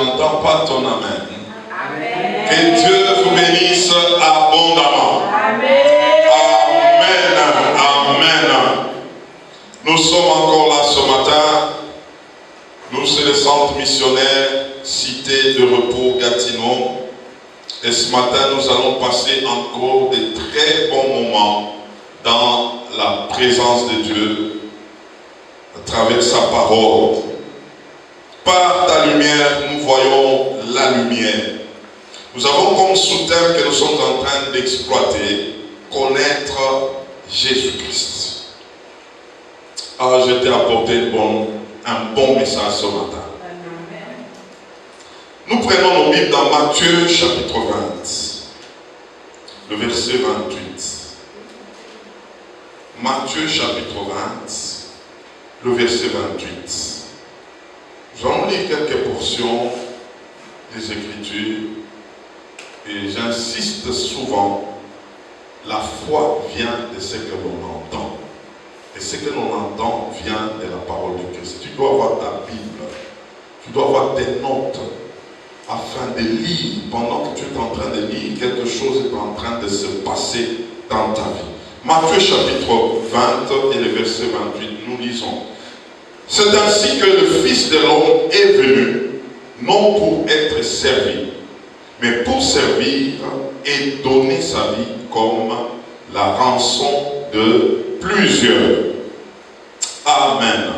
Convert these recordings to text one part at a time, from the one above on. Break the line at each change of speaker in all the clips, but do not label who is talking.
n'entends pas ton amen. Amen. Que Dieu vous bénisse abondamment. Amen. Amen. Amen. Nous sommes encore là ce matin. Nous, c'est le centre missionnaire Cité de Repos Gatineau. Et ce matin, nous allons passer encore de très bons moments dans la présence de Dieu à travers sa parole. Par ta lumière, nous voyons la lumière. Nous avons comme sous-thème que nous sommes en train d'exploiter, connaître Jésus-Christ. Ah, je t'ai apporté un bon message ce matin. Nous prenons nos Bibles dans Matthieu chapitre 20, le verset 28. Matthieu chapitre 20, le verset 28. Nous allons lire quelques portions des Écritures et j'insiste souvent, la foi vient de ce que l'on entend. Et ce que l'on entend vient de la parole de Christ. Tu dois avoir ta Bible, tu dois avoir tes notes afin de lire. Pendant que tu es en train de lire, quelque chose est en train de se passer dans ta vie. Matthieu chapitre 20 et le verset 28, nous lisons. C'est ainsi que le Fils de l'homme est venu, non pour être servi, mais pour servir et donner sa vie comme la rançon de plusieurs. Amen.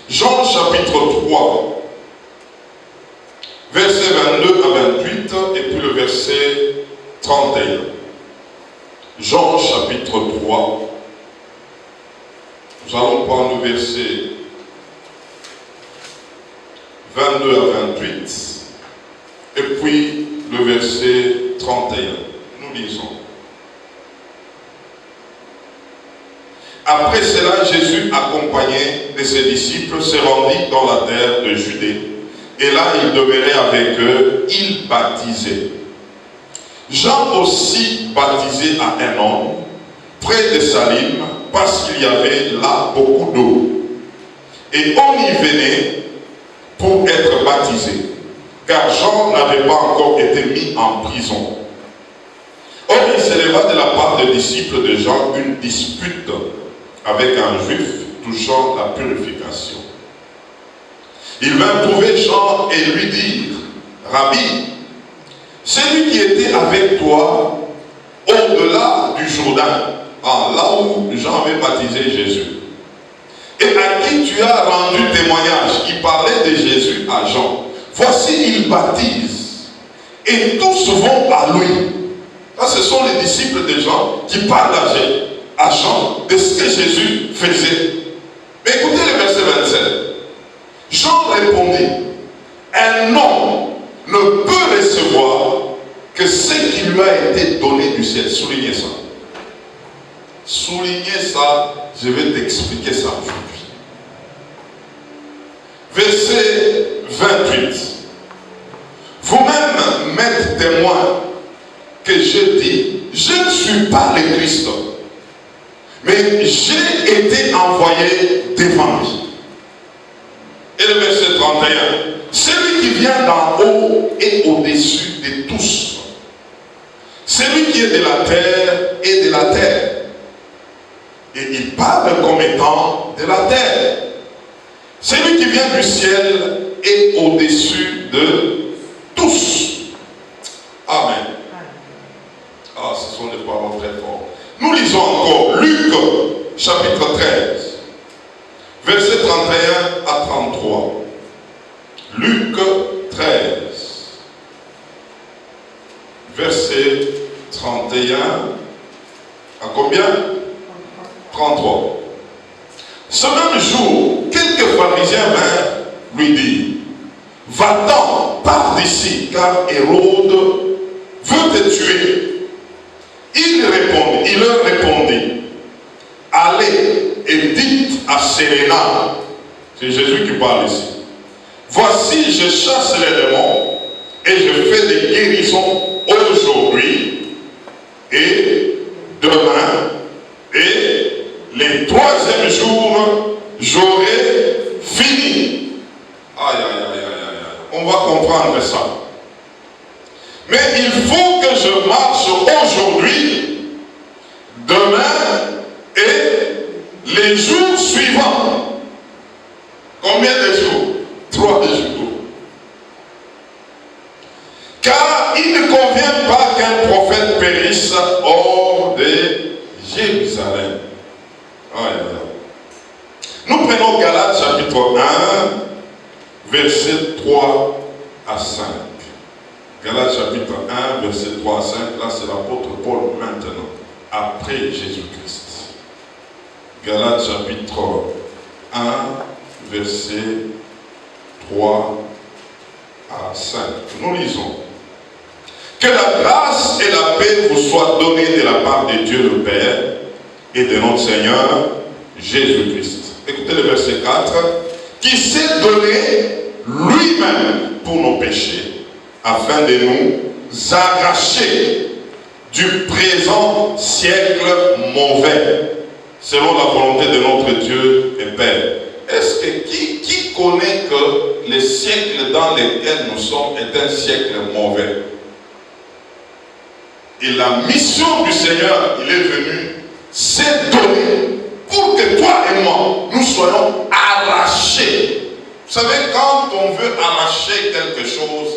Jean chapitre 3, verset 22 à 28 et puis le verset 31. Jean chapitre 3. Nous allons prendre le verset 22 à 28 et puis le verset 31. Nous lisons. Après cela, Jésus, accompagné de ses disciples, se rendit dans la terre de Judée. Et là, il demeurait avec eux, il baptisait. Jean aussi baptisait à un homme, près de Salim, parce qu'il y avait là beaucoup d'eau. Et on y venait pour être baptisé, car Jean n'avait pas encore été mis en prison. Or, il s'éleva de la part des disciples de Jean une dispute avec un juif touchant la purification. Il vint trouver Jean et lui dire, Rabbi, celui qui était avec toi au-delà du Jourdain, là où Jean avait baptisé Jésus, et à qui tu as rendu témoignage, il parlait de Jésus à Jean. Voici, il baptise, et tous vont à lui. Là, ce sont les disciples de Jean qui parlent à Jean de ce que Jésus faisait. Mais écoutez le verset 27. Jean répondit, un homme ne peut recevoir que ce qui lui a été donné du ciel. Soulignez ça. Soulignez ça, je vais t'expliquer ça aujourd'hui. Verset 28. Vous-même m'êtes témoin que je dis, je ne suis pas le Christ, mais j'ai été envoyé devant lui. Et le verset 31, celui qui vient d'en haut est au-dessus de tous. Celui qui est de la terre est de la terre. Et il parle comme étant de la terre. Celui qui vient du ciel est au-dessus de tous. Amen. Ah, ce sont des paroles très fortes. Nous lisons encore Luc, chapitre 13, verset 31 à 33. Luc 13, verset 31 à combien? 33. Ce même jour, quelques pharisiens vinrent lui dire, va-t'en, pars d'ici, car Hérode veut te tuer. Il leur répondit, allez et dites à Séléna, c'est Jésus qui parle ici, voici je chasse les démons et je fais des guérisons aujourd'hui et demain et les troisième jour j'aurai fini. Aïe, aïe, aïe, aïe, aïe. On on va comprendre ça. Mais il faut que je marche aujourd'hui, demain et les jours suivants. Combien de jours? 3 jours. Car il ne convient pas qu'un prophète périsse hors de Jérusalem. Nous prenons Galates chapitre 1, versets 3 à 5. Galates chapitre 1, verset 3 à 5, là c'est l'apôtre Paul maintenant, après Jésus-Christ. Galates chapitre 1, verset 3 à 5. Nous lisons. Que la grâce et la paix vous soient données de la part de Dieu le Père et de notre Seigneur Jésus-Christ. Écoutez le verset 4. Qui s'est donné lui-même pour nos péchés, afin de nous arracher du présent siècle mauvais, selon la volonté de notre Dieu et Père. Est-ce que qui connaît que le siècle dans lequel nous sommes est un siècle mauvais? Et la mission du Seigneur, il est venu s'est donné pour que toi et moi, nous soyons arrachés. Vous savez, quand on veut arracher quelque chose,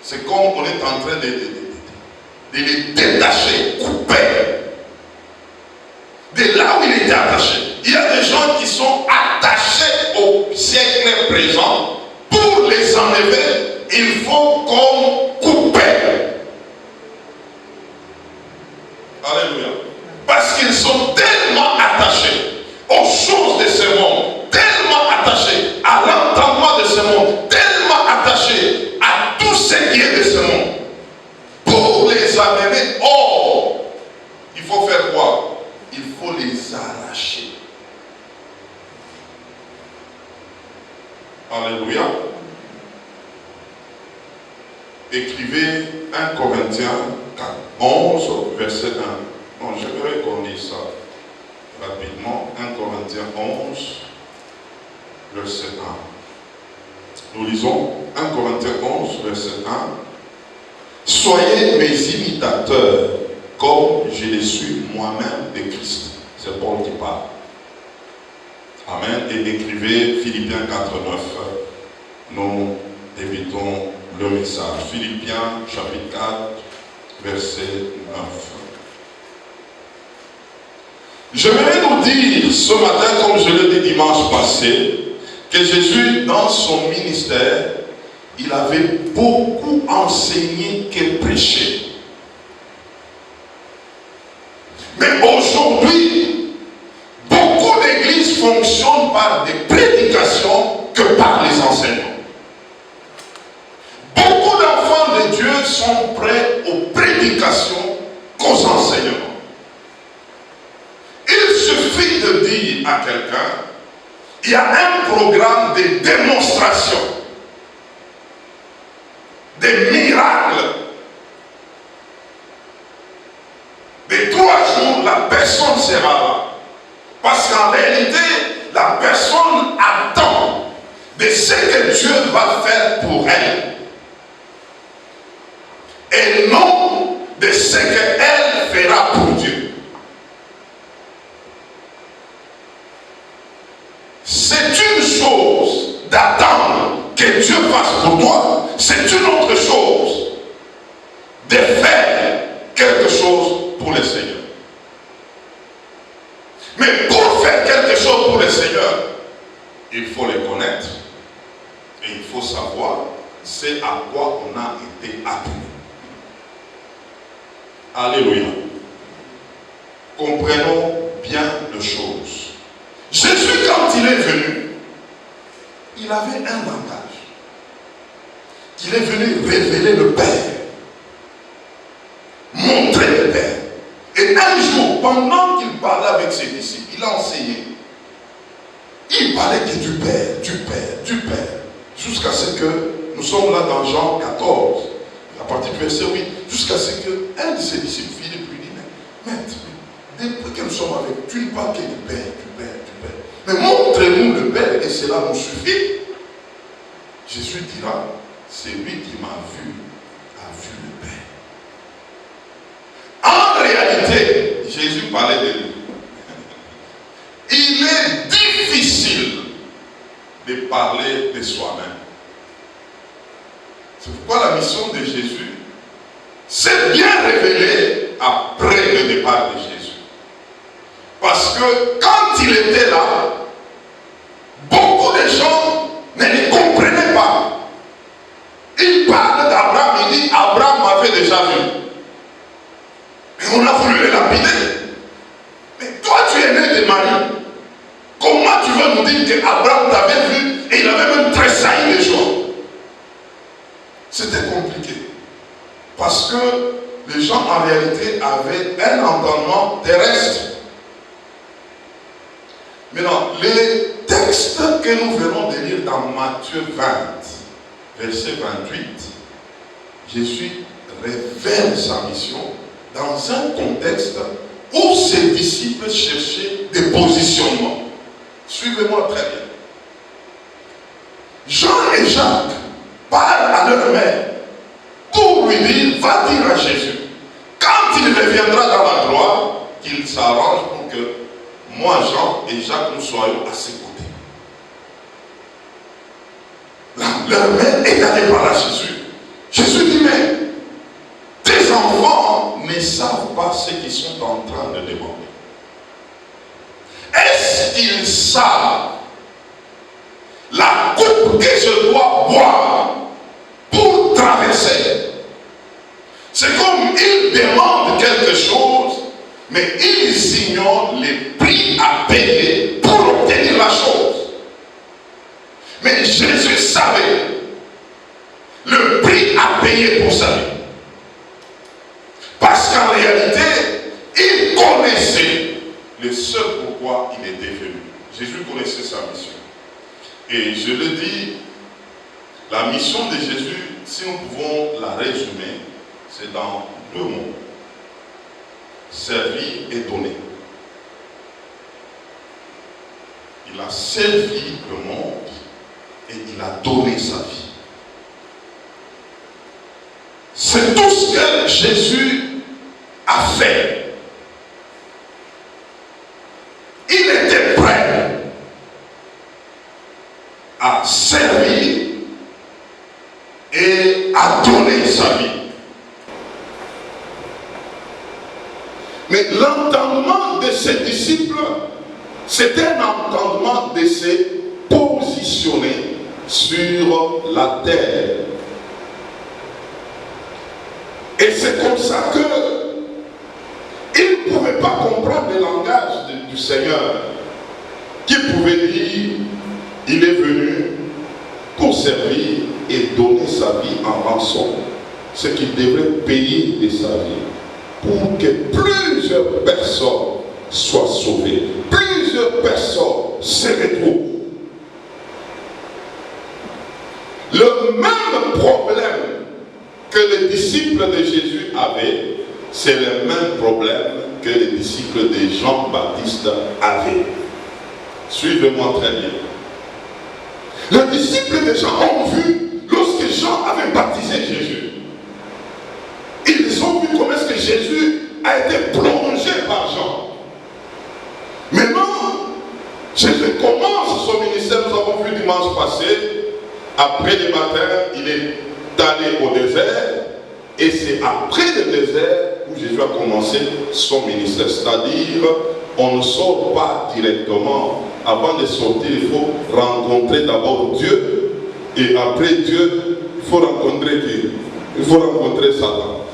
c'est comme on est en train de les détacher, couper. De là où il était attaché. Il y a des gens qui sont attachés au siècle présent. Pour les enlever, il faut qu'on coupe. Alléluia. Parce qu'ils sont tellement attachés aux choses de ce monde, tellement attachés à l'entendement de ce monde, tellement attachés à tout ce qui est de ce monde. Pour les amener hors, il faut faire quoi? Il faut les arracher. Alléluia. Écrivez 1 Corinthiens 4, 11, verset 1. Non, j'aimerais qu'on lise ça rapidement. 1 Corinthiens 11, verset 1. Nous lisons 1 Corinthiens 11, verset 1. Soyez mes imitateurs, comme je le suis moi-même de Christ. C'est Paul qui parle. Amen. Et écrivez Philippiens 4, 9. Nous débutons le message. Philippiens chapitre 4, verset 9. Je voudrais nous dire ce matin, comme je l'ai dit dimanche passé, que Jésus, dans son ministère, il avait beaucoup enseigné que prêché. Mais aujourd'hui, beaucoup d'églises fonctionnent par des prédications que par les enseignements. Beaucoup d'enfants de Dieu sont prêts aux prédications qu'aux enseignements. Il suffit de dire à quelqu'un, il y a un programme de démonstration, des miracles. De 3 jours, la personne sera là. Parce qu'en réalité, la personne attend de ce que Dieu va faire pour elle. Et non de ce qu'elle fera pour Dieu. C'est une chose d'attendre que Dieu fasse pour toi. C'est une autre chose de faire quelque chose pour le Seigneur. Mais pour faire quelque chose pour le Seigneur, il faut le connaître. Et il faut savoir c'est à quoi on a été appelé. Alléluia. Comprenons bien les choses. Jésus, quand il est venu, il avait un langage. Il est venu révéler le Père. Montrer le Père. Et un jour, pendant qu'il parlait avec ses disciples, il a enseigné. Il parlait que du Père, du Père, du Père. Jusqu'à ce que, nous sommes là dans Jean 14, à partir du verset 8, jusqu'à ce qu'un de ses disciples, Philippe, lui dit, mais maître, depuis que nous sommes avec, tu ne parles que du Père, du Père, du Père. Mais montrez-nous le Père et cela nous suffit. Jésus dira, celui qui m'a vu a vu le Père. En réalité, Jésus parlait de lui. Il est difficile de parler de soi-même. C'est pourquoi la mission de Jésus s'est bien révélée après le départ de Jésus. Parce que quand il était là, beaucoup de gens ne le comprenaient pas. Il parle d'Abraham, il dit Abraham m'avait déjà vu. Mais on a voulu le lapider. Mais toi tu es né de Marie. Comment tu veux nous dire qu'Abraham t'avait vu et il avait même tressailli de joie? C'était compliqué. Parce que les gens en réalité avaient un entendement terrestre. Maintenant, les textes que nous venons de lire dans Matthieu 20, verset 28, Jésus révèle sa mission dans un contexte où ses disciples cherchaient des positionnements. Suivez-moi très bien. Jean et Jacques parlent à leur mère pour lui dire, va dire à Jésus, quand il reviendra dans la gloire, qu'il s'arrange pour que moi, Jean et Jacques, nous soyons à ses côtés. Leur mère est allée par là Jésus. Jésus dit, mais tes enfants ne savent pas ce qu'ils sont en train de demander. Est-ce qu'ils savent la coupe que je dois boire pour traverser? C'est comme ils demandent quelque chose, mais ils ignorent les prix à payer pour obtenir la chose. Mais Jésus savait le prix à payer pour sa vie. Parce qu'en réalité, il connaissait le seul pourquoi il était venu. Jésus connaissait sa mission. Et je le dis, la mission de Jésus, si nous pouvons la résumer, c'est dans deux mots. Servi et donné. Il a servi le monde et il a donné sa vie. C'est tout ce que Jésus a fait. Il était prêt à servir et à donner sa vie. Mais l'entendement de ses disciples, c'était un entendement de se positionner sur la terre. Et c'est comme ça qu'ils ne pouvaient pas comprendre le langage du Seigneur, qui pouvait dire, il est venu pour servir et donner sa vie en rançon, ce qu'il devrait payer de sa vie, pour que plusieurs personnes soient sauvées, plusieurs personnes se retrouvent. Le même problème que les disciples de Jésus avaient, c'est le même problème que les disciples de Jean-Baptiste avaient. Suivez-moi très bien. Les disciples de Jean ont vu, lorsque Jean avait baptisé Jésus, ils ont vu comment est-ce que Jésus a été plongé par Jean. Maintenant, Jésus commence son ministère, nous avons vu dimanche passé, après le baptême, il est allé au désert, et c'est après le désert où Jésus a commencé son ministère. C'est-à-dire, on ne sort pas directement. Avant de sortir, il faut rencontrer d'abord Dieu, et après Dieu, il faut rencontrer qui? Il faut rencontrer Satan.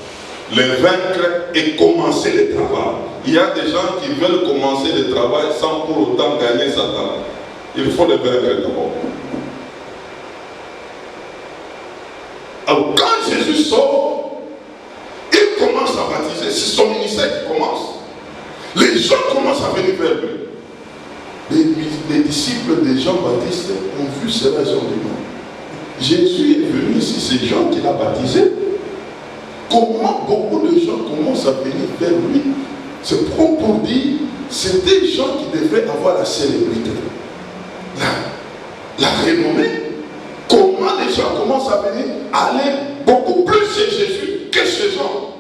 Le vaincre et commencer le travail. Il y a des gens qui veulent commencer le travail sans pour autant gagner Satan. Il faut le vaincre d'abord. Alors quand Jésus sort, il commence à baptiser. C'est son ministère qui commence. Les gens commencent à venir vers lui. Les disciples de Jean-Baptiste ont vu cela, ils ont dit non. Jésus est venu ici, c'est Jean qui l'a baptisé. Comment beaucoup de gens commencent à venir vers lui? C'est pour dire, c'est des gens qui devraient avoir la célébrité, la renommée. Comment les gens commencent à venir aller beaucoup plus chez Jésus que chez Jean.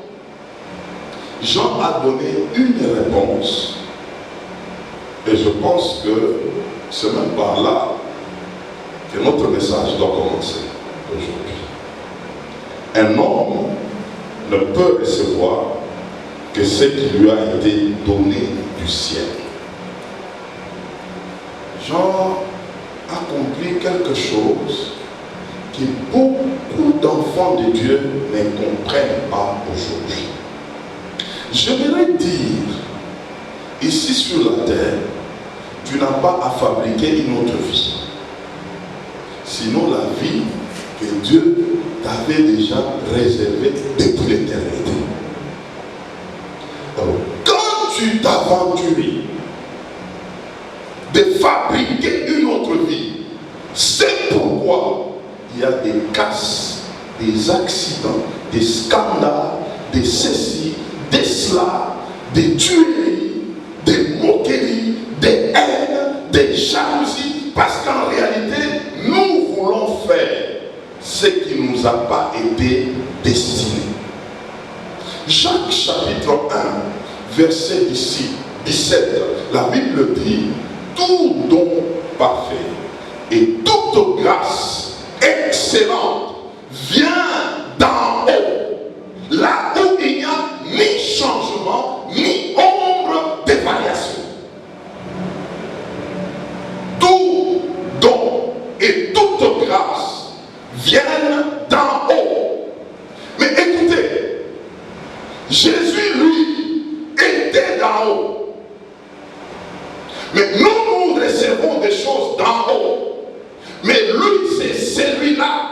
Jean a donné une réponse. Et je pense que c'est même par là que notre message doit commencer aujourd'hui. Un homme ne peut recevoir que ce qui lui a été donné du ciel. Jean a compris quelque chose que beaucoup d'enfants de Dieu ne comprennent pas aujourd'hui. J'aimerais dire, ici sur la terre, tu n'as pas à fabriquer une autre vie. Sinon la vie que Dieu t'avait déjà réservée depuis l'éternité. Alors, quand tu t'aventures de fabriquer une autre vie, c'est pourquoi il y a des casses, des accidents, des scandales, des ceci, des cela, des tueries, des moqueries, des haines, des jalousies, parce qu'en réalité, nous voulons faire ce qui ne nous a pas été destiné. Jacques chapitre 1, verset 17, la Bible dit, tout don parfait et toute grâce excellente vient d'en haut, là où il n'y a ni changement, ni ombre de variation. Tout don et toute grâce viennent d'en haut. Mais écoutez, Jésus, lui, était d'en haut. Mais nous recevons des choses d'en haut. Mais lui, c'est celui-là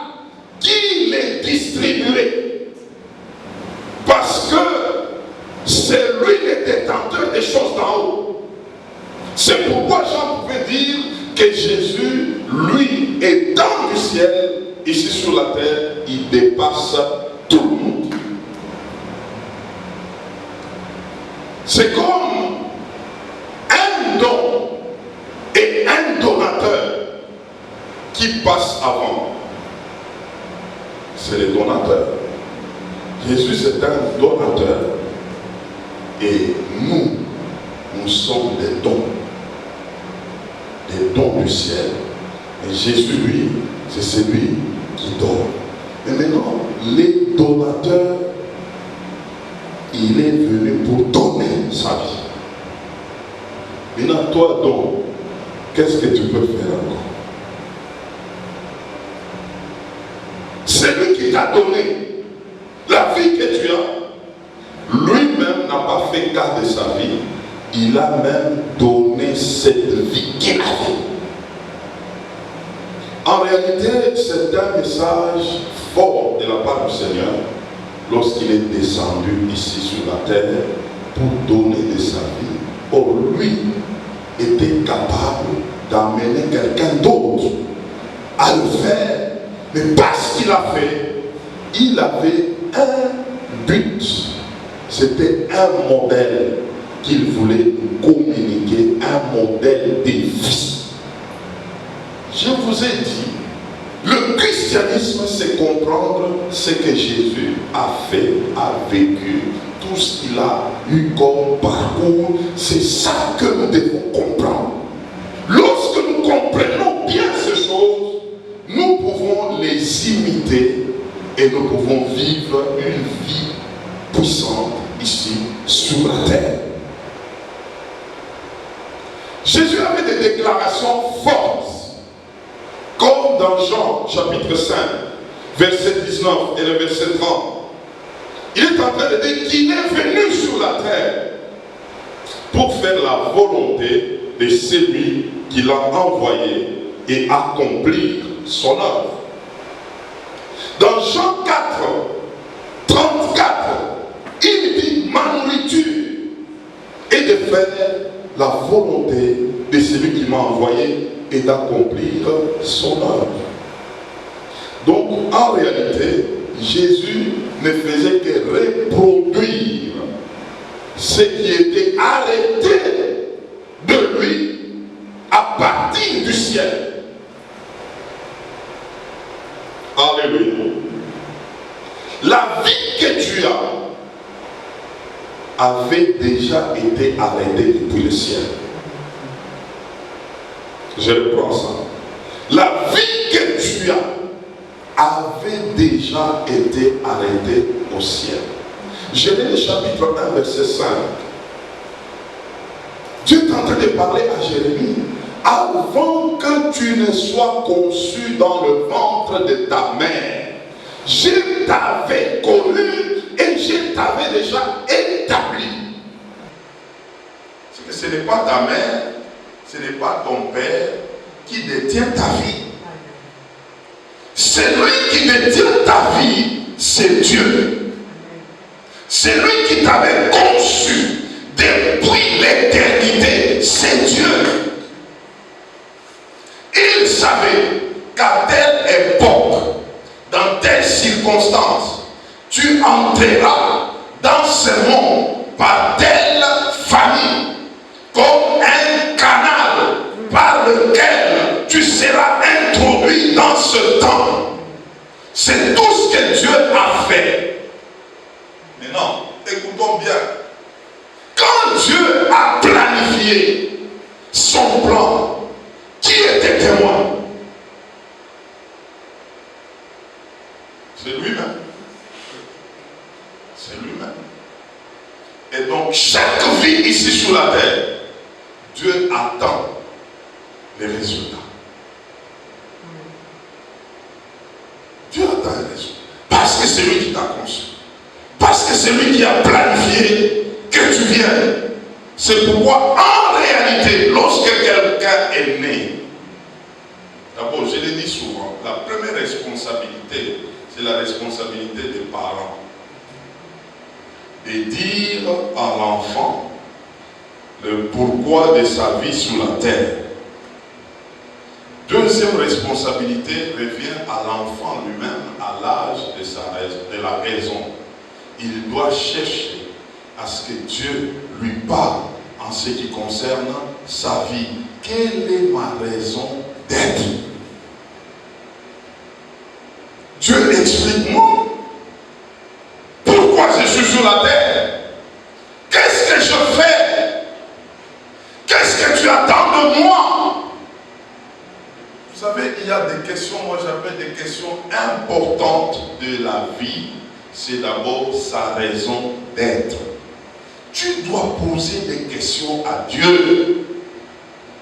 qui les distribuait. Parce que c'est lui le détenteur des choses d'en haut. C'est pourquoi Jean pouvait dire que Jésus, lui, étant du ciel, ici sur la terre, il dépasse tout le monde. C'est comme un don et un donateur qui passe avant. C'est le donateur. Jésus c'est un donateur et nous sommes des dons du ciel. Et Jésus, lui, c'est celui qui donne. Mais maintenant, les donateurs, il est venu pour donner sa vie. Maintenant, toi, don, qu'est-ce que tu peux faire encore? C'est lui qui t'a donné la vie que tu as. Lui-même n'a pas fait cas de sa vie. Il a même donné cette vie qu'il avait. En réalité, c'est un message fort de la part du Seigneur lorsqu'il est descendu ici sur la terre pour donner de sa vie. Or, lui était capable d'amener quelqu'un d'autre à le faire. Mais parce qu'il a fait, il avait un but. C'était un modèle qu'il voulait communiquer, un modèle de vie. Je vous ai dit, le christianisme, c'est comprendre ce que Jésus a fait, a vécu, tout ce qu'il a eu comme parcours. C'est ça que nous devons comprendre. Lorsque nous comprenons bien ces choses, nous pouvons les imiter et nous pouvons vivre une vie puissante ici sur la terre. Jésus avait des déclarations fortes, comme dans Jean chapitre 5, verset 19 et le verset 30. Il est en train de dire qu'il est venu sur la terre pour faire la volonté de celui qui l'a envoyé et accomplir son œuvre. Dans Jean 4, 34, il dit ma nourriture est de faire la volonté de celui qui m'a envoyé et d'accomplir son œuvre. Donc en réalité, Jésus ne faisait que reproduire ce qui était arrêté de lui à partir du ciel. Alléluia. que tu as avait déjà été arrêtée depuis le ciel. Je reprends ça. La vie que tu as avait déjà été arrêtée au ciel. Genèse chapitre 1, verset 5. Dieu est en train de parler à Jérémie. Avant que tu ne sois conçu dans le ventre de ta mère, je t'avais connu et je t'avais déjà établi. C'est que ce n'est pas ta mère, ce n'est pas ton père qui détient ta vie. Celui qui détient ta vie, c'est Dieu. C'est lui qui t'avait conçu depuis l'éternité, c'est Dieu. Il savait qu'à telle époque, dans telles circonstances, tu entreras dans ce monde par telle famille, comme un canal par lequel tu seras introduit dans ce temps. C'est tout ce que Dieu a fait. Maintenant, écoutons bien. Quand Dieu a planifié son plan, qui était témoin? C'est lui-même. C'est lui-même. Et donc, chaque vie ici sur la terre, Dieu attend les résultats. Dieu attend les résultats. Parce que c'est lui qui t'a conçu. Parce que c'est lui qui a planifié que tu viennes. C'est pourquoi, en réalité, lorsque quelqu'un est né, d'abord, je l'ai dit souvent, la première responsabilité, c'est la responsabilité des parents. De dire à l'enfant le pourquoi de sa vie sur la terre. Deuxième responsabilité revient à l'enfant lui-même à l'âge de la raison. Il doit chercher à ce que Dieu lui parle en ce qui concerne sa vie. Quelle est ma raison d'être? Dieu, explique-moi pourquoi je suis sur la terre. Qu'est-ce que je fais? Qu'est-ce que tu attends de moi? Vous savez, il y a des questions, moi j'appelle des questions importantes de la vie. C'est d'abord sa raison d'être. Tu dois poser des questions à Dieu.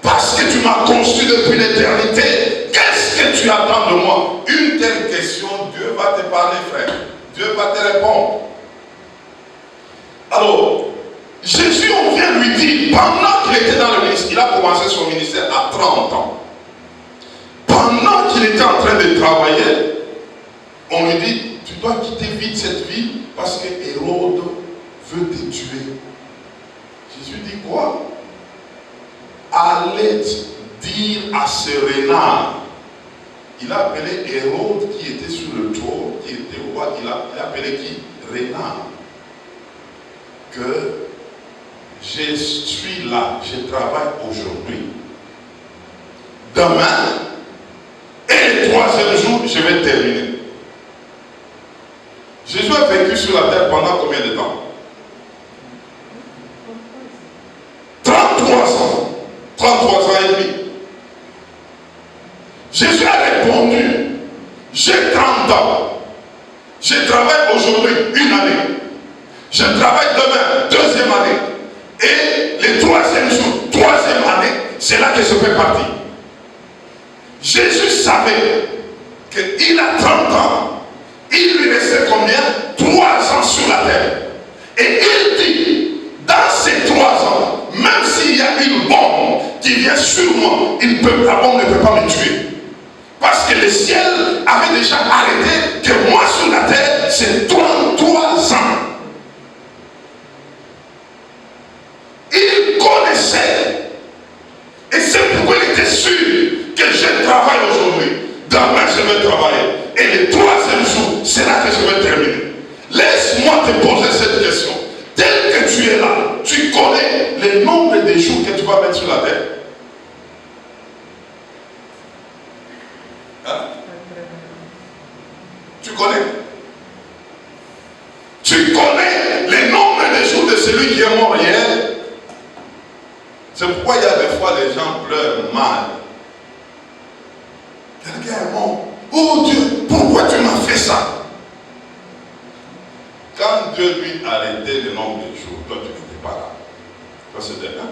Parce que tu m'as construit depuis l'éternité. Qu'est-ce que tu attends de moi? Une telle question, Dieu va te parler, frère. Dieu va te répondre. Alors, Jésus, on vient lui dire, pendant qu'il était dans le ministère, il a commencé son ministère à 30 ans. Pendant qu'il était en train de travailler, on lui dit, tu dois quitter vite cette vie parce que Hérode veut te tuer. Jésus dit quoi? Allez dire à ce renard. Il a appelé Hérode qui était sur le trône, qui était roi. Il a appelé qui? Renard. Que je suis là, je travaille aujourd'hui. Demain, et le troisième jour, je vais terminer. Jésus a vécu sur la terre pendant combien de temps? 33 ans. 33 ans et demi. Jésus a répondu, j'ai 30 ans. Je travaille aujourd'hui une année. Je travaille demain, deuxième année. Et le troisième jour, troisième année, c'est là que je fais partie. Jésus savait qu'il a 30 ans. Il lui restait combien? 3 ans sur la terre. Et il dit, dans ces 3 ans, même s'il y a une bombe qui vient sur moi, la bombe ne peut pas me tuer. Parce que le ciel avait déjà arrêté que moi sur la terre, c'est 33 ans. Il connaissait. Et c'est pourquoi il était sûr que je travaille aujourd'hui. Demain, je vais travailler. Et le troisième jour, c'est là que je vais terminer. Laisse-moi te poser cette question. Tel que tu es là, tu connais le nombre de jours que tu vas mettre sur la terre? Hein? Tu connais? Tu connais les nombres des jours de celui qui est mort hier. C'est pourquoi il y a des fois les gens pleurent mal. Quelqu'un est mort. Oh Dieu, pourquoi tu m'as fait ça? Quand Dieu lui arrêtait le nombre de jours, toi tu n'étais pas là. Ça c'était un.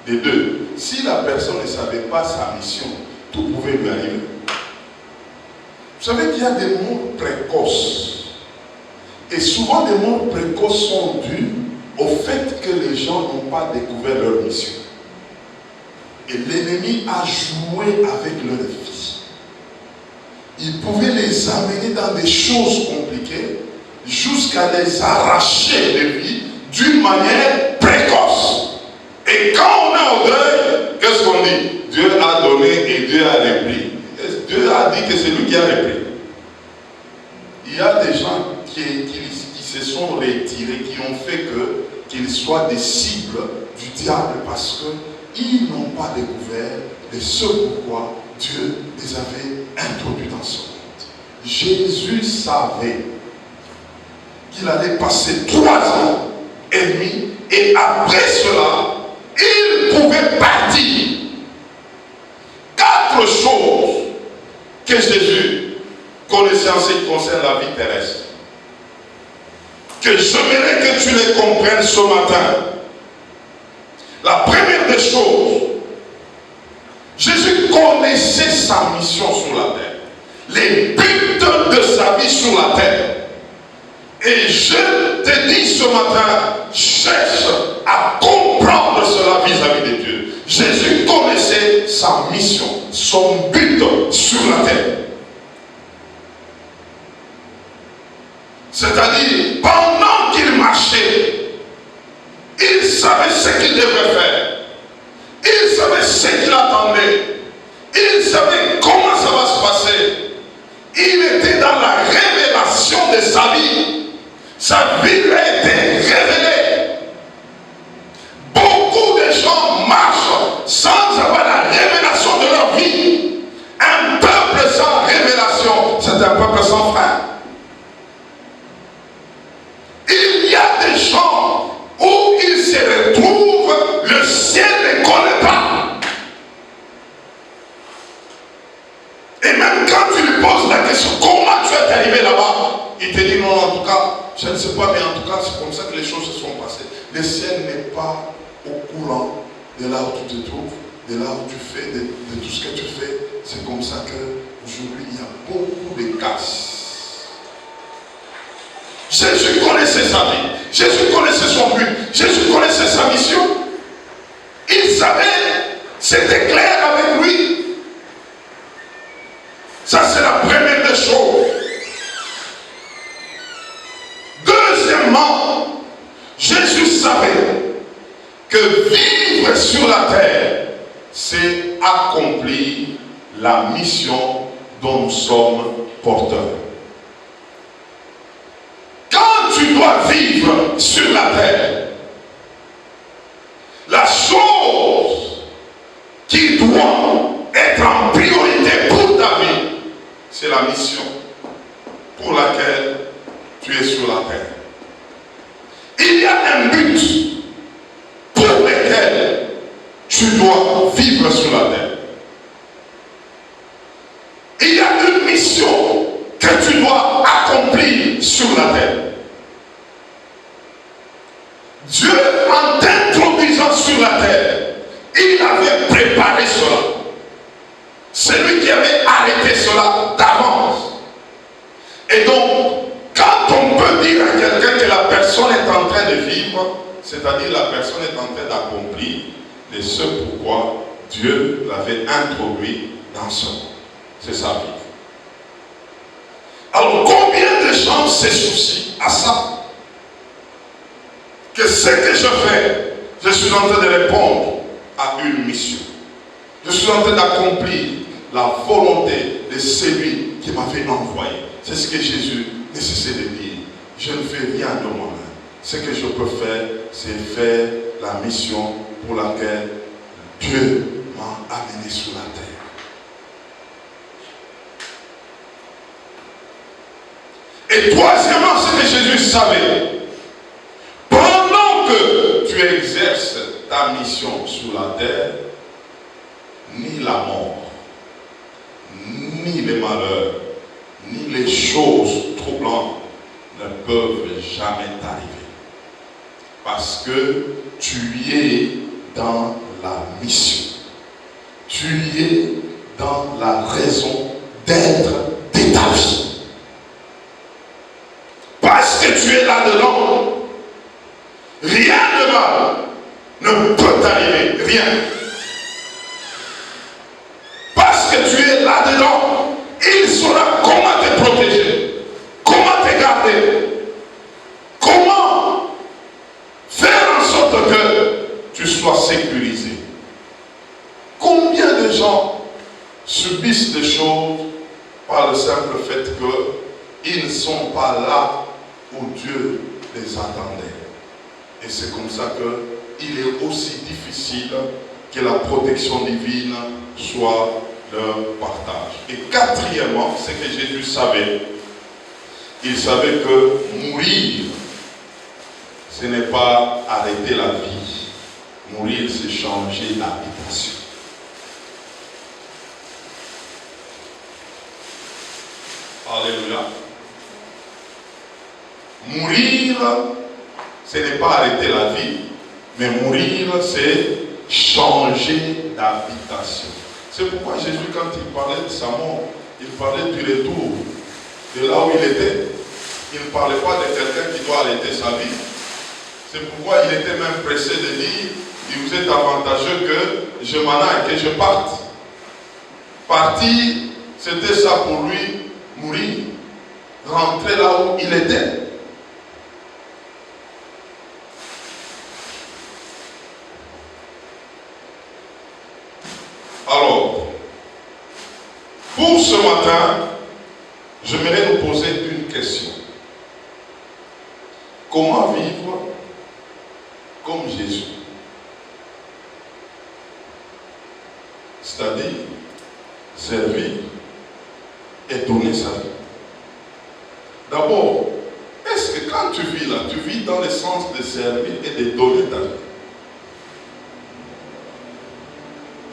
Des deux, si la personne ne savait pas sa mission, tout pouvait lui arriver. Vous savez qu'il y a des morts précoces. Et souvent des morts précoces sont dus au fait que les gens n'ont pas découvert leur mission. Et l'ennemi a joué avec leur vie. Il pouvait les amener dans des choses compliquées jusqu'à les arracher de vie d'une manière précoce. Et quand on est au deuil, qu'est-ce qu'on dit? Dieu a donné et Dieu a repris. Dieu a dit que c'est lui qui a repris. Il y a des gens qui se sont retirés, qui ont fait qu'ils soient des cibles du diable parce qu'ils n'ont pas découvert ce pourquoi Dieu les avait introduits dans ce monde. Jésus savait qu'il allait passer 3 ans et demi et après cela, il pouvait partir. 4 choses que Jésus connaissait en ce qui concerne la vie terrestre. Que j'aimerais que tu les comprennes ce matin. La première des choses, Jésus connaissait sa mission sur la terre. Les buts de sa vie sur la terre. Et je te dis ce matin, cherche à comprendre cela vis-à-vis de Dieu. Jésus connaissait sa mission, son but sur la terre. C'est-à-dire, pendant qu'il marchait, il savait ce qu'il devait faire. Il savait ce qu'il attendait. Il savait comment ça va se passer. Il était dans la révélation de sa vie. Sa vie lui a été révélée. Beaucoup de gens marchent sans avoir la révélation de leur vie. Un peuple sans révélation, c'est un peuple sans frein. Il y a des gens où ils se retrouvent, le ciel ne connaît pas. Et même quand tu lui poses la question, comment tu es arrivé là-bas? Il te dit non, en tout cas, je ne sais pas, mais en tout cas, c'est comme ça que les choses se sont passées. Le ciel n'est pas au courant de là où tu te trouves, de là où tu fais, de tout ce que tu fais. C'est comme ça qu'aujourd'hui, il y a beaucoup de casses. Jésus connaissait sa vie. Jésus connaissait son but. Jésus connaissait sa mission. Il savait, c'était clair avec lui. Ça, c'est la première des choses. Deuxièmement, Jésus savait que vivre sur la terre, c'est accomplir la mission dont nous sommes porteurs. Quand tu dois vivre sur la terre, la chose qui doit être en priorité pour ta vie, c'est la mission pour laquelle tu es sur la terre. Il y a un but pour lequel tu dois vivre sur la terre. Il y a une mission que tu dois accomplir sur la terre. Dieu, en t'introduisant sur la terre, il avait préparé cela. C'est lui qui avait arrêté cela d'avance. Et donc, quand on peut dire à quelqu'un que la personne est en train de vivre, c'est-à-dire la personne est en train d'accomplir ce pourquoi Dieu l'avait introduit dans ce monde. C'est sa vie. Alors, combien de gens se soucient à ça? Que ce que je fais, je suis en train de répondre à une mission. Je suis en train d'accomplir la volonté de celui qui m'avait envoyé. C'est ce que Jésus ne cessait de dire. Je ne fais rien de moi-même. Ce que je peux faire, c'est faire la mission pour laquelle Dieu m'a amené sur la terre. Et troisièmement, ce que Jésus savait, ta mission sur la terre, ni la mort, ni les malheurs, ni les choses troublantes ne peuvent jamais t'arriver. Parce que tu es dans la mission. Tu es dans la raison d'être de ta vie. Parce que tu es là-dedans, rien de mal ne peut t'arriver. Rien. Parce que tu es là-dedans, il saura comment te protéger, comment te garder, comment faire en sorte que tu sois sécurisé. Combien de gens subissent des choses par le simple fait qu'ils ne sont pas là où Dieu les attendait. Et c'est comme ça qu'il est aussi difficile que la protection divine soit leur partage. Et quatrièmement, c'est que Jésus savait. Il savait que mourir, ce n'est pas arrêter la vie. Mourir, c'est changer d'habitation. Alléluia. Mourir, ce n'est pas arrêter la vie, mais mourir, c'est changer d'habitation. C'est pourquoi Jésus, quand il parlait de sa mort, il parlait du retour de là où il était. Il ne parlait pas de quelqu'un qui doit arrêter sa vie. C'est pourquoi il était même pressé de dire, il vous est avantageux que je m'en aille, que je parte. Partir, c'était ça pour lui, mourir. Rentrer là où il était. Alors, pour ce matin, j'aimerais nous poser une question. Comment vivre comme Jésus? C'est-à-dire, servir et donner sa vie. D'abord, est-ce que quand tu vis là, tu vis dans le sens de servir et de donner ta vie?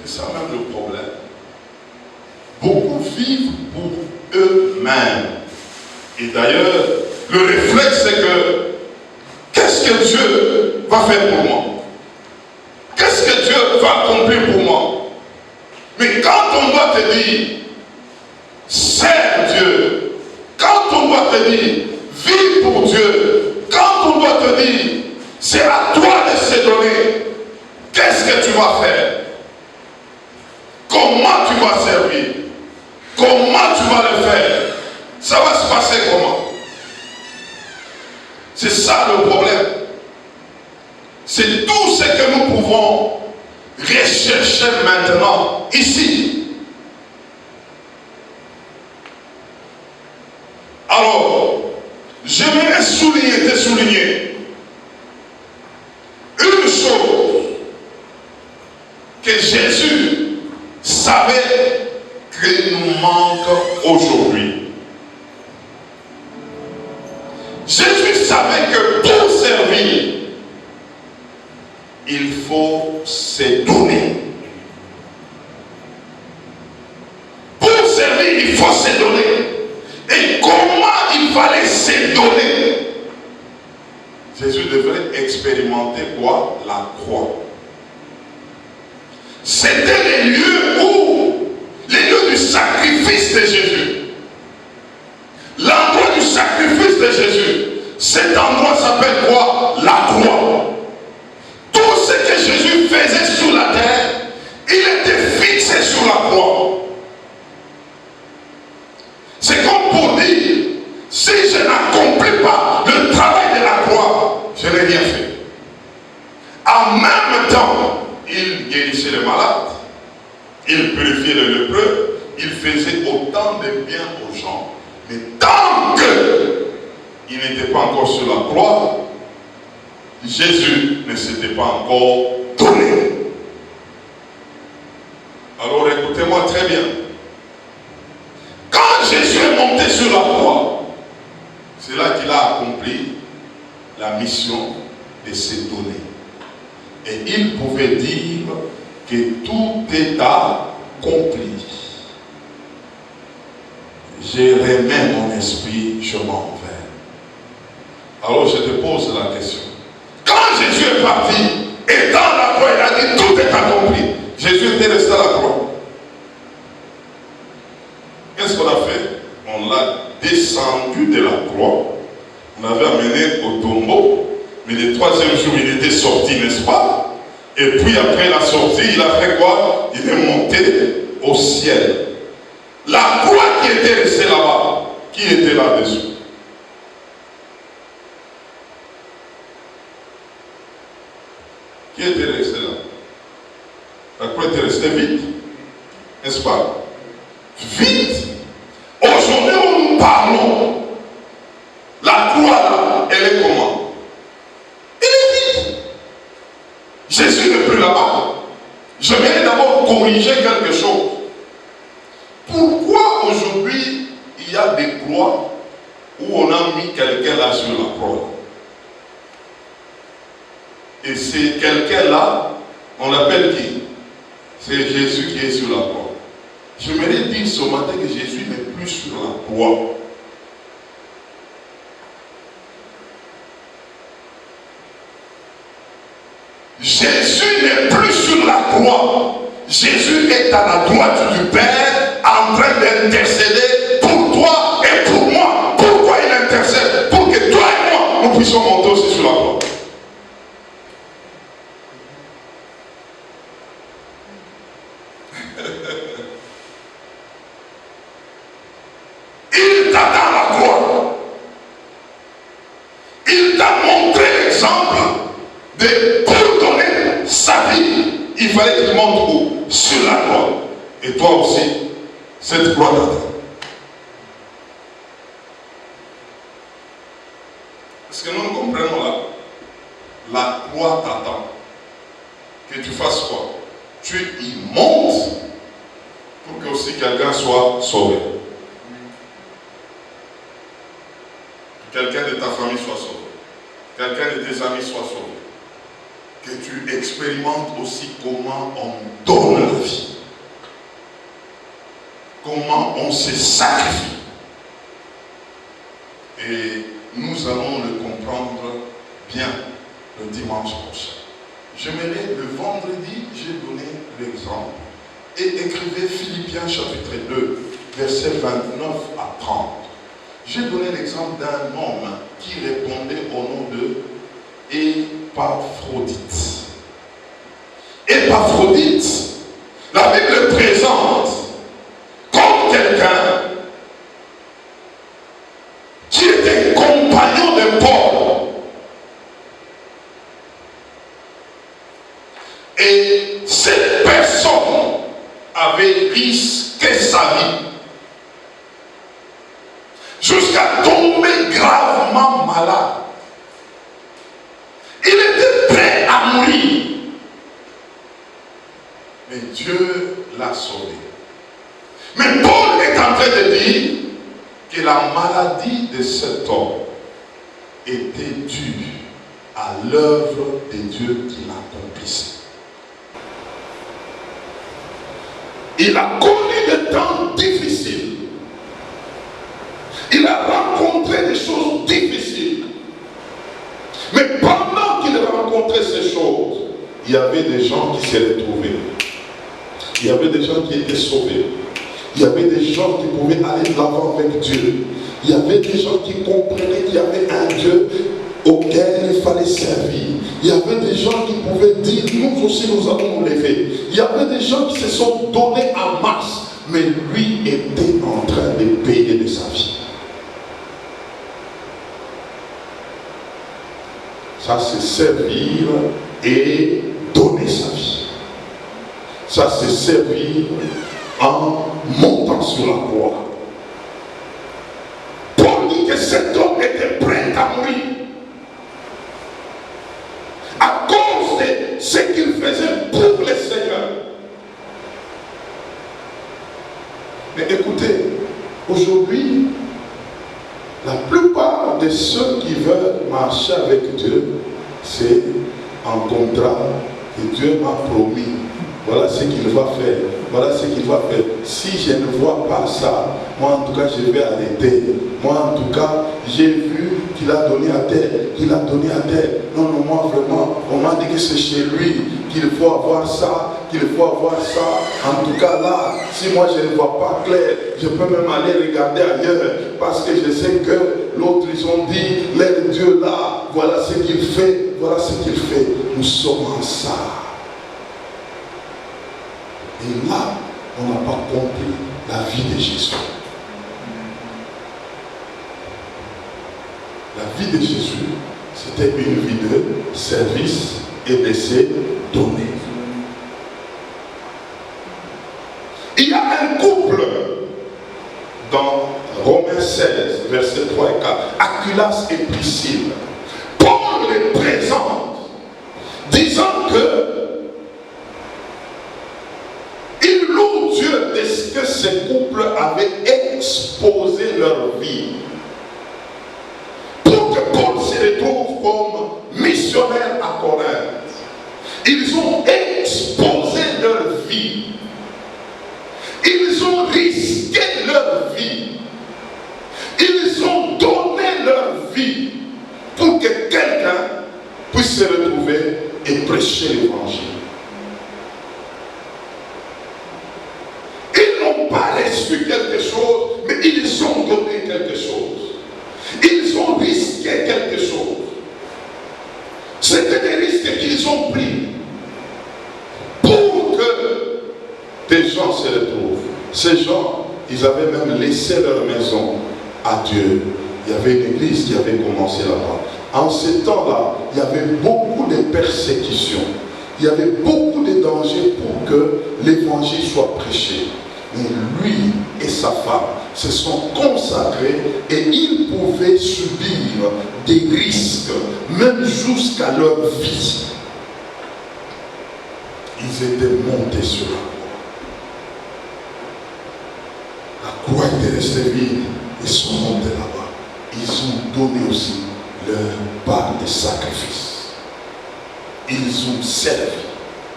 C'est ça même le problème. Beaucoup vivent pour eux-mêmes. Et d'ailleurs, le réflexe c'est que qu'est-ce que Dieu va faire pour moi? Qu'est-ce que Dieu va accomplir pour moi? Mais quand on doit te dire sers Dieu, quand on doit te dire vis pour Dieu, quand on doit te dire c'est à toi de se donner, qu'est-ce que tu vas faire? Comment tu vas servir? Comment tu vas le faire? Ça va se passer comment? C'est ça le problème. C'est tout ce que nous pouvons rechercher maintenant, ici. Alors, j'aimerais souligner une chose que Jésus savait qu'il nous manque aujourd'hui. Jésus savait que pour servir, il faut se donner. Pour servir, il faut se donner. Et comment il fallait se donner? Jésus devait expérimenter quoi? La croix. C'était les lieux du sacrifice de Jésus. L'endroit du sacrifice de Jésus. Cet endroit s'appelle quoi? La croix. Tout ce que Jésus faisait sur la terre, il était fixé sur la croix. C'est comme pour dire, si je n'accomplis pas le travail de la croix, je n'ai rien fait. En même temps, il guérissait les malades, il purifiait les lépreux, il faisait autant de bien aux gens. Mais tant qu'il n'était pas encore sur la croix, Jésus ne s'était pas encore donné. Alors écoutez-moi très bien. Quand Jésus est monté sur la croix, c'est là qu'il a accompli la mission de se donner. et il pouvait dire que tout est accompli. Je remets mon esprit, je m'en vais. Alors je te pose la question. Quand Jésus est parti, et dans la croix, il a dit tout est accompli. Jésus était resté à la croix. Qu'est-ce qu'on a fait? On l'a descendu de la croix. On l'avait amené au tombeau. Mais le troisième jour, il était sorti, n'est-ce pas? Et puis après la sortie, il a fait quoi? Il est monté au ciel. La croix qui était restée là-bas, qui était là-dessus? Qui était resté là? La croix était restée vide, n'est-ce pas? Vide. Aujourd'hui où nous parlons, la croix là, elle est comment? Elle est vide. Jésus n'est plus là-bas. J'aimerais d'abord corriger quelque chose. Pourquoi aujourd'hui il y a des croix où on a mis quelqu'un là sur la croix? Et c'est quelqu'un là, on l'appelle qui? C'est Jésus qui est sur la croix. J'aimerais dire ce matin que Jésus n'est plus sur la croix. Jésus n'est plus sur la croix. Jésus est à la droite du Père en train d'intercéder pour toi et pour moi. Pourquoi il intercède? Pour que toi et moi, nous puissions monter aussi sur la croix. Il t'a dans la croix. Il t'a montré l'exemple de pour donner sa vie. Il fallait qu'il monte où? Sur la croix. Et toi aussi, cette croix t'attend. Est-ce que nous comprenons là? La croix t'attend. Que tu fasses quoi? Tu y montes pour que aussi quelqu'un soit sauvé. Que quelqu'un de ta famille soit sauvé. Quelqu'un de tes amis soit sauvé. Que tu expérimentes aussi comment on donne la vie. Comment on se sacrifie. Et nous allons le comprendre bien le dimanche prochain. J'aimerais, le vendredi, j'ai donné l'exemple. Et écrivez Philippiens chapitre 2, versets 29 à 30. J'ai donné l'exemple d'un homme qui répondait au nom de Épaphrodite. Épaphrodite, la Bible présente comme quelqu'un qui était compagnon de Paul. Et cette personne avait risqué sa vie jusqu'à tomber gravement malade. Il était prêt à mourir. Mais Dieu l'a sauvé. Mais Paul est en train de dire que la maladie de cet homme était due à l'œuvre de Dieu qui l'accomplissait. Il a connu des temps difficiles. Il a rencontré des choses difficiles. Mais pendant qu'il rencontrait ces choses, il y avait des gens qui s'y retrouvaient. Il y avait des gens qui étaient sauvés. Il y avait des gens qui pouvaient aller de l'avant avec Dieu. Il y avait des gens qui comprenaient qu'il y avait un Dieu auquel il fallait servir. Il y avait des gens qui pouvaient dire, nous aussi nous allons nous lever. Il y avait des gens qui se sont donnés en masse, mais lui était en train de payer de sa vie. Ça, c'est servir et donner sa vie. Ça, c'est servir en montant sur la croix. Paul dit que cet homme était prêt à mourir à cause de ce qu'il faisait pour le Seigneur. Mais écoutez, aujourd'hui, la plupart de ceux qui veulent marcher avec Dieu, c'est en contrat
que Dieu m'a promis. Voilà ce qu'il va faire. Voilà ce qu'il va faire. Si je ne vois pas ça, moi en tout cas je vais arrêter. Moi en tout cas, j'ai vu qu'il a donné à tel, qu'il a donné à tel. Non, non, moi vraiment, on m'a dit que c'est chez lui qu'il faut avoir ça, qu'il faut avoir ça. En tout cas là, si moi je ne vois pas clair, je peux même aller regarder ailleurs. Parce que je sais que l'autre, ils ont dit, leur Dieu là, voilà ce qu'il fait, voilà ce qu'il fait. Nous sommes en ça. Et là, on n'a pas compris la vie de Jésus. La vie de Jésus, c'était une vie de service et de se donner. Il y a un couple dans Romains 16, versets 3 et 4, Aquilas et Priscille. Paul les présente, disant que ils louent Dieu de ce que ces couples avaient exposé leur vie. Pour que Paul se retrouve comme missionnaire à Corinthe, ils ont exposé leur vie. Ils ont risqué leur vie. Ils ont donné leur vie pour que quelqu'un puisse se retrouver et prêcher l'évangile. Ils n'ont pas reçu quelque chose, mais ils ont donné quelque chose. Ils ont risqué quelque chose. C'était des risques qu'ils ont pris pour que des gens se retrouvent. Ces gens, ils avaient même laissé leur maison à Dieu. Il y avait une église qui avait commencé là-bas. En ce temps-là, il y avait beaucoup de persécutions. Il y avait beaucoup de dangers pour que l'évangile soit prêché. Mais lui et sa femme se sont consacrés et ils pouvaient subir des risques, même jusqu'à leur vie. Ils étaient montés sur la croix. La croix était restée vide. Ils sont montés là-bas. Ils ont donné aussi leur part de sacrifice. Ils ont servi.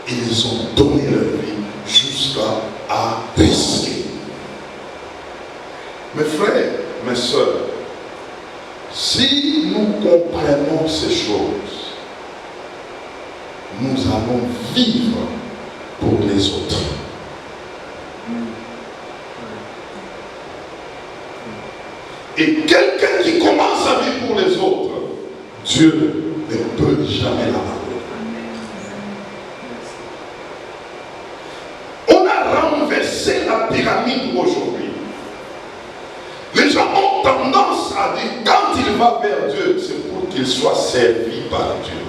Ils ont donné leur vie jusqu'à risquer. Mes frères, mes soeurs, si nous comprenons ces choses, nous allons vivre pour les autres. Et quelqu'un qui commence à vivre pour les autres, Dieu ne peut jamais l'abandonner. On a renversé la pyramide aujourd'hui. Les gens ont tendance à dire, quand il va vers Dieu, c'est pour qu'il soit servi par Dieu.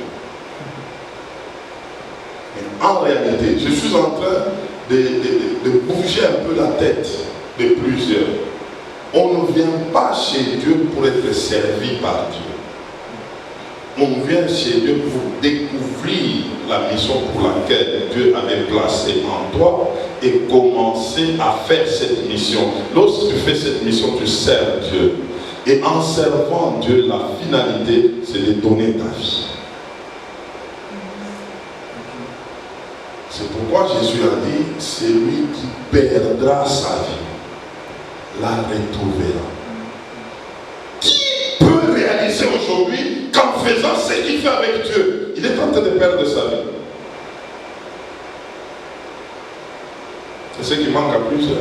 Mais en réalité, je suis en train de bouger un peu la tête de plusieurs. On ne vient pas chez Dieu pour être servi par Dieu. On vient chez Dieu pour découvrir la mission pour laquelle Dieu avait placé en toi et commencer à faire cette mission. Lorsque tu fais cette mission, tu sers Dieu. Et en servant Dieu, la finalité, c'est de donner ta vie. C'est pourquoi Jésus a dit, celui qui perdra sa vie, la retrouvera. Qui peut réaliser aujourd'hui qu'en faisant ce qu'il fait avec Dieu, il est en train de perdre sa vie? C'est ce qui manque à plusieurs.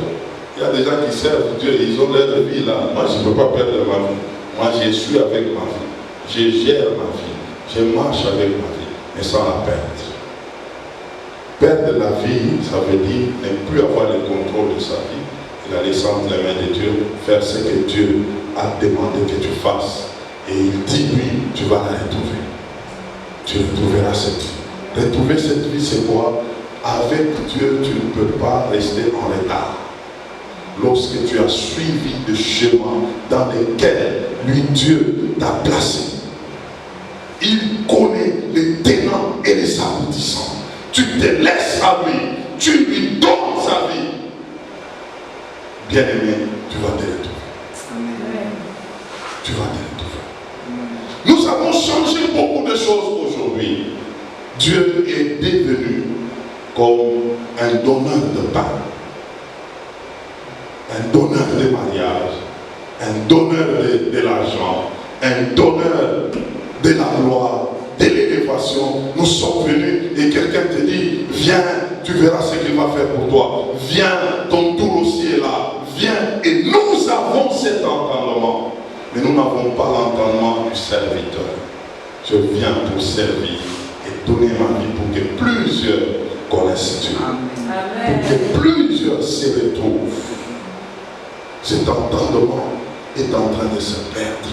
Il y a des gens qui servent Dieu, ils ont leur vie là. Moi, je ne peux pas perdre ma vie. Moi, je suis avec ma vie. Je gère ma vie. Je marche avec ma vie, mais sans la perdre. Perdre la vie, ça veut dire ne plus avoir le contrôle de sa vie. Il a laissé entre les mains de Dieu, faire ce que Dieu a demandé que tu fasses. Et il dit, oui, tu vas la retrouver. Tu retrouveras cette vie. Retrouver cette vie, c'est quoi? Avec Dieu, tu ne peux pas rester en retard. Lorsque tu as suivi le chemin dans lequel lui, Dieu, t'a placé. Il connaît les tenants et les aboutissants. Tu te laisses à lui. Tu lui donnes sa vie. Bien-aimé, tu vas te retrouver. Tu vas te retrouver. Nous avons changé beaucoup de choses aujourd'hui. Dieu est devenu comme un donneur de pain, un donneur de mariage, un donneur de l'argent, un donneur de la gloire, de l'élévation. Nous sommes venus et quelqu'un te dit, viens, tu verras ce qu'il va faire pour toi. Viens, ton tour aussi est là. Viens. Et nous avons cet entendement. Mais nous n'avons pas l'entendement du serviteur. Je viens pour servir et donner ma vie pour que plusieurs connaissent Dieu. Amen. Pour que plusieurs se retrouvent. Cet entendement est en train de se perdre.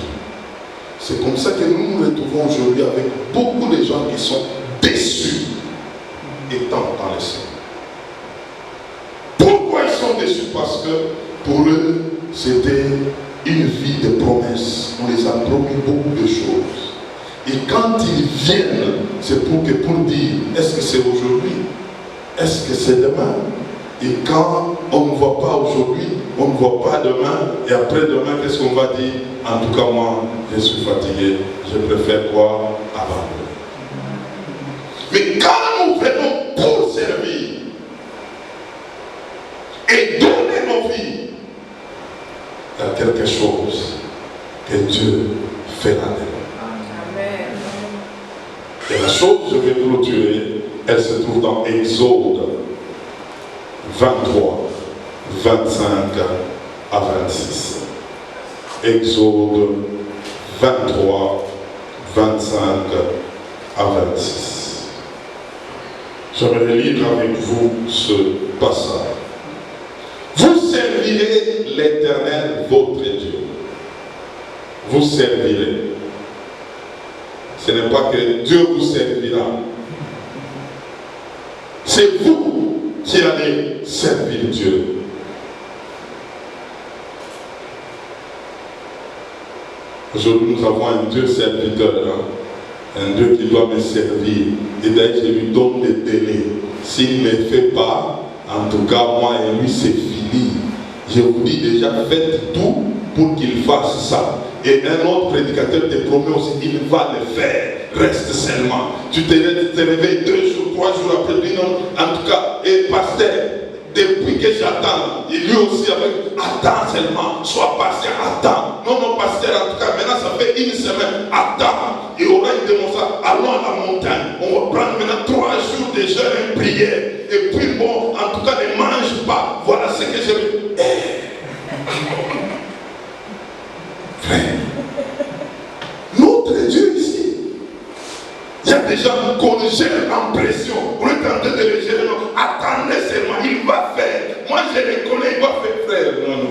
C'est comme ça que nous nous retrouvons aujourd'hui avec beaucoup de gens qui sont déçus étant dans le Seigneur. Pourquoi ils sont déçus? Parce que pour eux, c'était une vie de promesses. On les a promis beaucoup de choses. Et quand ils viennent, c'est pour dire, est-ce que c'est aujourd'hui? Est-ce que c'est demain? Et quand on ne voit pas aujourd'hui, on ne voit pas demain, et après-demain, qu'est-ce qu'on va dire? En tout cas, moi, je suis fatigué, je préfère quoi? Abandonner. Mais quand nous venons pour servir et donner nos vies, il y a quelque chose que Dieu fait là dedans. Et la chose, je vais clôturer, elle se trouve dans Exode 23, 25 à 26. Exode 23, 25 à 26. J'aimerais lire avec vous ce passage. Vous servirez l'Éternel, votre Dieu. Vous servirez. Ce n'est pas que Dieu vous servira. C'est vous qui allez servir Dieu. Aujourd'hui, nous avons un Dieu serviteur, hein? Un Dieu qui doit me servir. Et d'ailleurs, je lui donne des délais. S'il ne le fait pas, en tout cas, moi et lui, c'est fini. Je vous dis déjà, faites tout pour qu'il fasse ça. Et un autre prédicateur te promet aussi qu'il va le faire. Reste seulement. Tu te réveilles 2 jours, 3 jours après, dis non, en tout cas, et pasteur, depuis que j'attends, et lui aussi avec, attends seulement, sois patient, attends. Non, pasteur, en tout cas, maintenant ça fait 1 semaine, attends. Et on aura une démonstration, allons à la montagne. On va prendre maintenant 3 jours de jeûne et prière. Et puis bon, en tout cas, ne mange pas. Voilà ce que je veux. Frère, notre Dieu ici, il y a des gens qu'on gère en pression. On est en train de les gérer. Attendez seulement, il va faire. Moi je le connais, il va faire, frère. Non.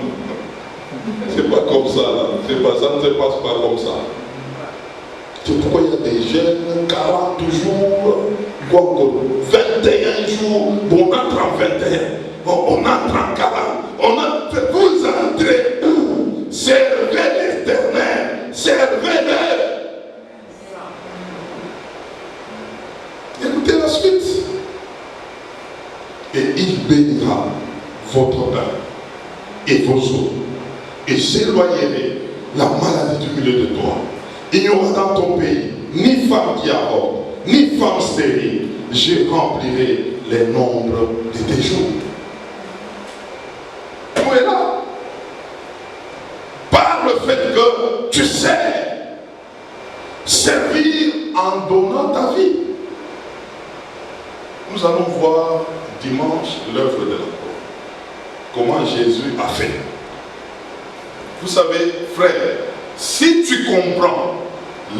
C'est pas comme ça, là. C'est pas ça, ne se passe pas comme ça. C'est pourquoi il y a des jeunes, 40 jours, 21 jours, on entre en 21, on entre en 40, vous entrez où? Servez l'Éternel, servez-le. Écoutez la suite. Et il bénira votre pain et vos eaux, et s'éloignerait la maladie du milieu de toi. Il n'y aura dans ton pays ni femme qui avorte, ni femme stérile. Je remplirai les nombres de tes jours. Où est là? Par le fait que tu sais servir en donnant ta vie. Nous allons voir dimanche l'œuvre de la croix. Comment Jésus a fait. Vous savez, frère, si tu comprends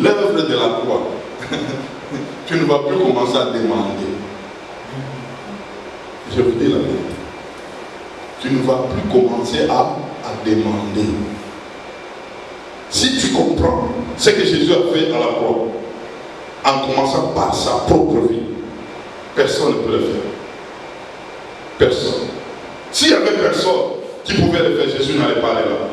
l'œuvre de la croix, tu ne vas plus commencer à demander. Je vous dis la vérité. Tu ne vas plus commencer à demander. Si tu comprends ce que Jésus a fait à la croix, en commençant par sa propre vie, personne ne peut le faire. Personne. S'il y avait personne qui pouvait le faire, Jésus n'allait pas aller là.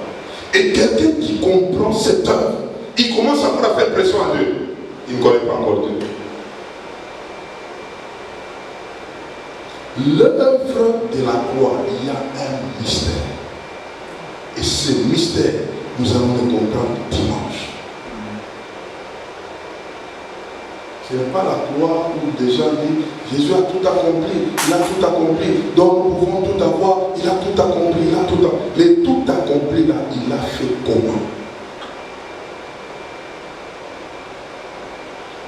Et quelqu'un qui comprend cette œuvre, il commence encore à faire pression à Dieu. Il ne connaît pas encore Dieu. L'œuvre de la croix, il y a un mystère. Et ce mystère, nous allons le comprendre dimanche. Ce n'est pas la croix où des gens disent Jésus a tout accompli, il a tout accompli, donc nous pouvons tout avoir, il a tout accompli, il a tout accompli. Les tout accompli là, il a fait comment?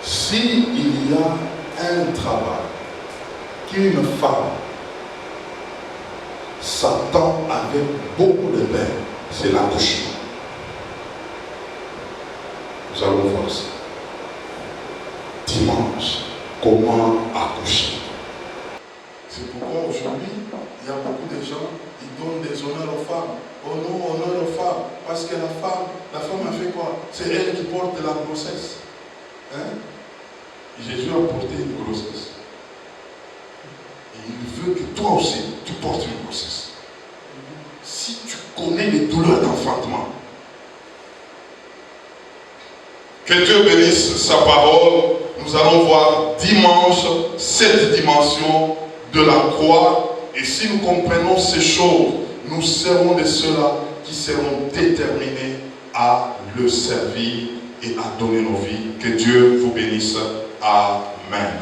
S'il y a un travail qu'une femme s'attend avec beaucoup de peine, c'est l'accouchement. Nous allons voir ça. Dimanche, comment accoucher? C'est pourquoi aujourd'hui, il y a beaucoup de gens qui donnent des honneurs aux femmes. Oh non, honneur aux femmes. Parce que la femme a fait quoi? C'est elle qui porte la grossesse. Hein? Jésus a porté une grossesse. Et il veut que toi aussi, tu portes une grossesse. Si tu connais les douleurs d'enfantement,
Que Dieu bénisse sa parole. Nous allons voir dimanche cette dimension de la croix. Et si nous comprenons ces choses, nous serons de ceux-là qui seront déterminés à le servir et à donner nos vies. Que Dieu vous bénisse. Amen.